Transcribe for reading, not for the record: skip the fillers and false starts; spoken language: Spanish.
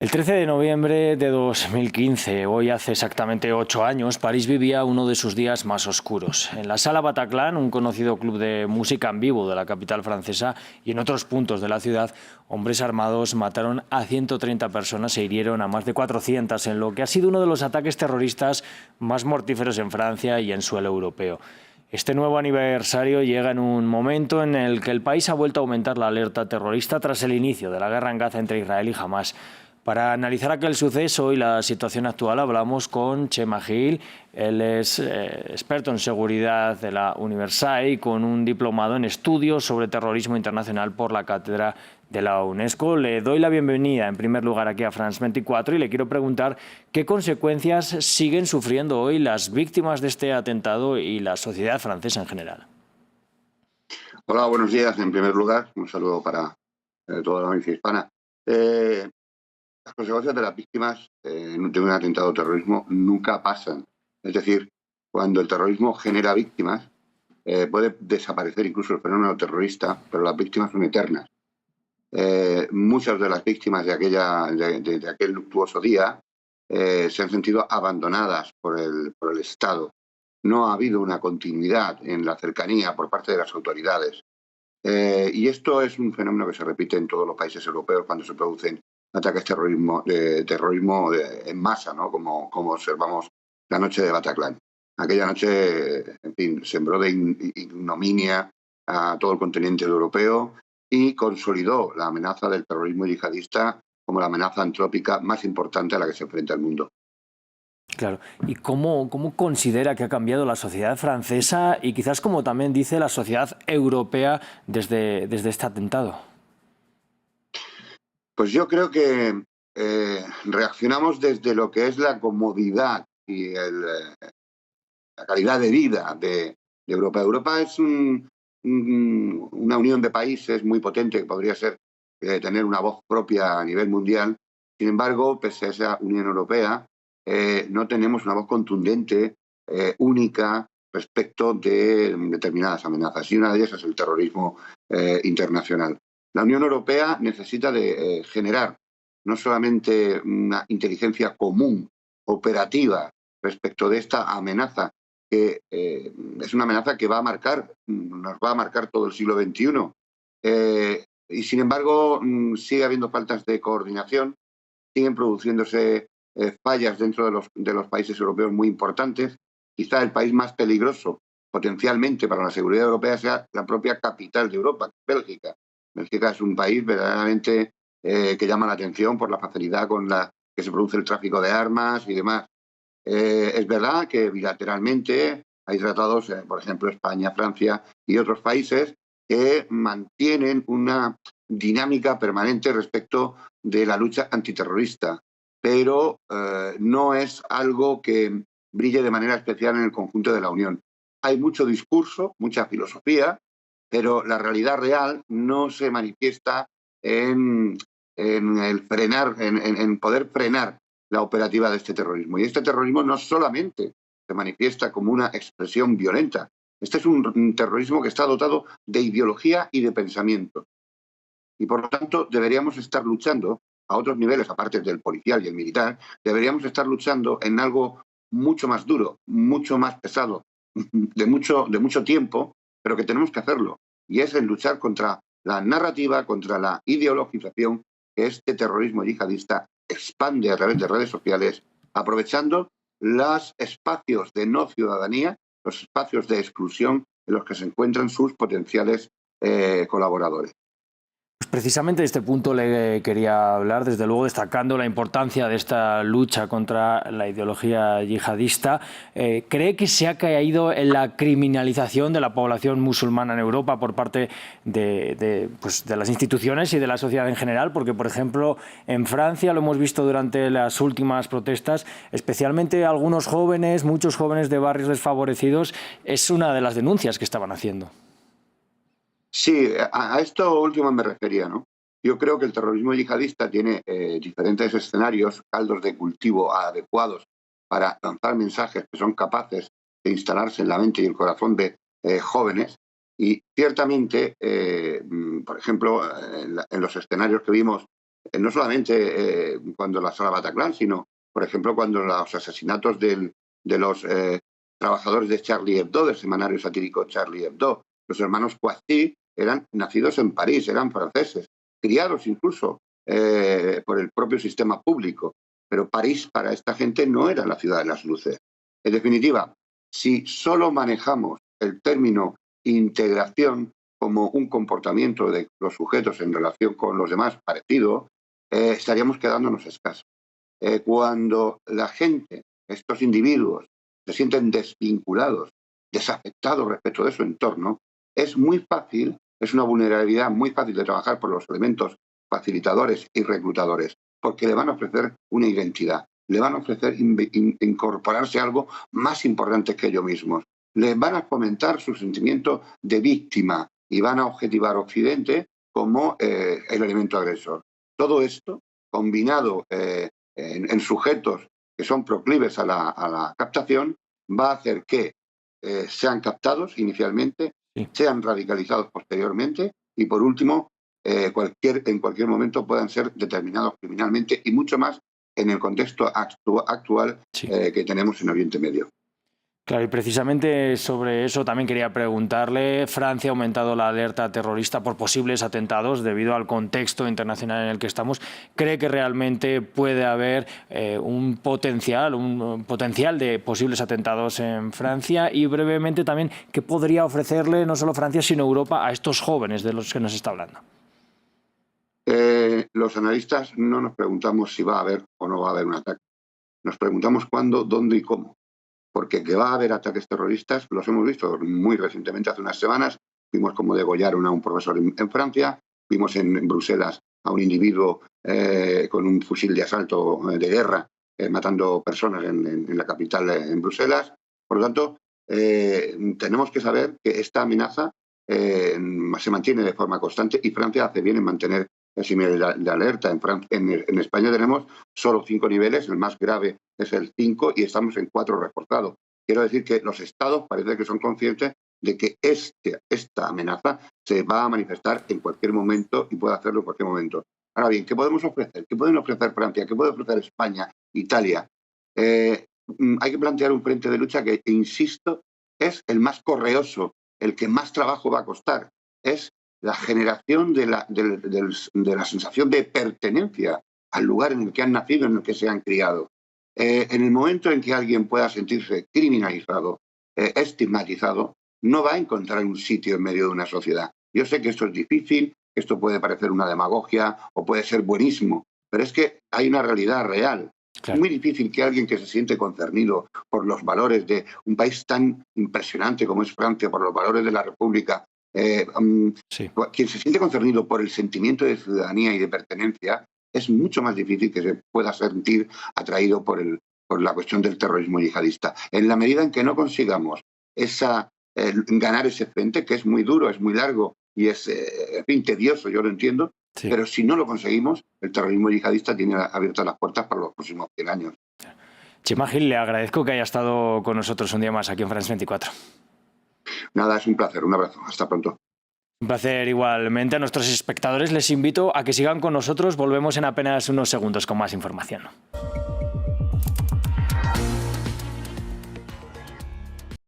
El 13 de noviembre de 2015, hoy hace exactamente 8 años, París vivía uno de sus días más oscuros. En la Sala Bataclan, un conocido club de música en vivo de la capital francesa, y en otros puntos de la ciudad, hombres armados mataron a 130 personas e hirieron a más de 400 en lo que ha sido uno de los ataques terroristas más mortíferos en Francia y en suelo europeo. Este nuevo aniversario llega en un momento en el que el país ha vuelto a aumentar la alerta terrorista tras el inicio de la guerra en Gaza entre Israel y Hamás. Para analizar aquel suceso y la situación actual hablamos con Chema Gil. Él es experto en seguridad de la Universitat con un diplomado en estudios sobre terrorismo internacional por la cátedra de la UNESCO. Le doy la bienvenida en primer lugar aquí a France 24 y le quiero preguntar qué consecuencias siguen sufriendo hoy las víctimas de este atentado y la sociedad francesa en general. Hola, buenos días. En primer lugar, un saludo para toda la audiencia hispana. Las consecuencias de las víctimas de un atentado de terrorismo nunca pasan. Es decir, cuando el terrorismo genera víctimas, puede desaparecer incluso el fenómeno terrorista, pero las víctimas son eternas. Muchas de las víctimas de aquel luctuoso día se han sentido abandonadas por el Estado. No ha habido una continuidad en la cercanía por parte de las autoridades. Y esto es un fenómeno que se repite en todos los países europeos cuando se producen ataques terrorismo en masa, ¿no? Como observamos la noche de Bataclan. Aquella noche, en fin, sembró de ignominia a todo el continente europeo y consolidó la amenaza del terrorismo yihadista como la amenaza antrópica más importante a la que se enfrenta el mundo. Claro. ¿Y cómo considera que ha cambiado la sociedad francesa y quizás, como también dice, la sociedad europea desde este atentado? Pues yo creo que reaccionamos desde lo que es la comodidad y la calidad de vida de Europa. Europa es una unión de países muy potente que podría ser tener una voz propia a nivel mundial. Sin embargo, pese a esa Unión Europea, no tenemos una voz contundente, única, respecto de determinadas amenazas. Y una de ellas es el terrorismo internacional. La Unión Europea necesita de generar no solamente una inteligencia común, operativa, respecto de esta amenaza, que es una amenaza que nos va a marcar todo el siglo XXI. Y sin embargo, sigue habiendo faltas de coordinación, siguen produciéndose fallas dentro de los países europeos muy importantes. Quizá el país más peligroso potencialmente para la seguridad europea sea la propia capital de Europa, Bélgica. Bélgica es un país verdaderamente que llama la atención por la facilidad con la que se produce el tráfico de armas y demás. Es verdad que bilateralmente hay tratados, por ejemplo, España, Francia y otros países que mantienen una dinámica permanente respecto de la lucha antiterrorista, pero no es algo que brille de manera especial en el conjunto de la Unión. Hay mucho discurso, mucha filosofía, pero la realidad real no se manifiesta en poder frenar la operativa de este terrorismo. Y este terrorismo no solamente se manifiesta como una expresión violenta, este es un terrorismo que está dotado de ideología y de pensamiento. Y por lo tanto deberíamos estar luchando a otros niveles, aparte del policial y el militar, deberíamos estar luchando en algo mucho más duro, mucho más pesado, de mucho tiempo, pero que tenemos que hacerlo. Y es el luchar contra la narrativa, contra la ideologización que este terrorismo yihadista expande a través de redes sociales, aprovechando los espacios de no ciudadanía, los espacios de exclusión en los que se encuentran sus potenciales colaboradores. Precisamente de este punto le quería hablar, desde luego destacando la importancia de esta lucha contra la ideología yihadista. ¿Cree que se ha caído en la criminalización de la población musulmana en Europa por parte de las instituciones y de la sociedad en general? Porque, por ejemplo, en Francia lo hemos visto durante las últimas protestas, especialmente algunos jóvenes, muchos jóvenes de barrios desfavorecidos, es una de las denuncias que estaban haciendo. Sí, a esto último me refería, ¿no? Yo creo que el terrorismo yihadista tiene diferentes escenarios, caldos de cultivo adecuados para lanzar mensajes que son capaces de instalarse en la mente y el corazón de jóvenes. Y ciertamente, por ejemplo, en los escenarios que vimos no solamente cuando la sala Bataclan, sino, por ejemplo, cuando los asesinatos de los trabajadores de Charlie Hebdo, del semanario satírico Charlie Hebdo. Los hermanos Poissy eran nacidos en París, eran franceses, criados incluso por el propio sistema público. Pero París para esta gente no era la ciudad de las luces. En definitiva, si solo manejamos el término integración como un comportamiento de los sujetos en relación con los demás parecido, estaríamos quedándonos escasos. Cuando la gente, estos individuos, se sienten desvinculados, desafectados respecto de su entorno, es muy fácil, es una vulnerabilidad muy fácil de trabajar por los elementos facilitadores y reclutadores, porque le van a ofrecer una identidad, le van a ofrecer incorporarse a algo más importante que ellos mismos, le van a fomentar su sentimiento de víctima y van a objetivar Occidente como el elemento agresor. Todo esto, combinado en sujetos que son proclives a la captación, va a hacer que sean captados inicialmente, sean radicalizados posteriormente y, por último, en cualquier momento puedan ser determinados criminalmente y mucho más en el contexto actual que tenemos en Oriente Medio. Claro, y precisamente sobre eso también quería preguntarle. Francia ha aumentado la alerta terrorista por posibles atentados debido al contexto internacional en el que estamos. ¿Cree que realmente puede haber un potencial de posibles atentados en Francia? Y brevemente también, ¿qué podría ofrecerle no solo Francia, sino Europa a estos jóvenes de los que nos está hablando? Los analistas no nos preguntamos si va a haber o no va a haber un ataque. Nos preguntamos cuándo, dónde y cómo. Porque que va a haber ataques terroristas, los hemos visto muy recientemente, hace unas semanas. Vimos cómo degollaron a un profesor en Francia, vimos en Bruselas a un individuo con un fusil de asalto de guerra matando personas en la capital, en Bruselas. Por lo tanto, tenemos que saber que esta amenaza se mantiene de forma constante y Francia hace bien en mantener ese nivel de alerta. En España tenemos solo 5 niveles, el más grave es el 5 y estamos en 4 reforzados. Quiero decir que los estados parece que son conscientes de que esta amenaza se va a manifestar en cualquier momento y puede hacerlo en cualquier momento. Ahora bien, ¿qué podemos ofrecer? ¿Qué pueden ofrecer Francia? ¿Qué puede ofrecer España, Italia? Hay que plantear un frente de lucha que, insisto, es el más correoso, el que más trabajo va a costar. Es la generación de la sensación de pertenencia al lugar en el que han nacido, en el que se han criado. En el momento en que alguien pueda sentirse criminalizado, estigmatizado, no va a encontrar un sitio en medio de una sociedad. Yo sé que esto es difícil, que esto puede parecer una demagogia o puede ser buenísimo, pero es que hay una realidad real. Claro. Es muy difícil que alguien que se siente concernido por los valores de un país tan impresionante como es Francia, por los valores de la República, quien se siente concernido por el sentimiento de ciudadanía y de pertenencia, es mucho más difícil que se pueda sentir atraído por la cuestión del terrorismo yihadista. En la medida en que no consigamos ganar ese frente, que es muy duro, es muy largo y es tedioso, yo lo entiendo, pero si no lo conseguimos, el terrorismo yihadista tiene abiertas las puertas para los próximos 100 años. Chema Gil, le agradezco que haya estado con nosotros un día más aquí en France 24. Nada, es un placer. Un abrazo. Hasta pronto. Un placer igualmente. A nuestros espectadores les invito a que sigan con nosotros. Volvemos en apenas unos segundos con más información.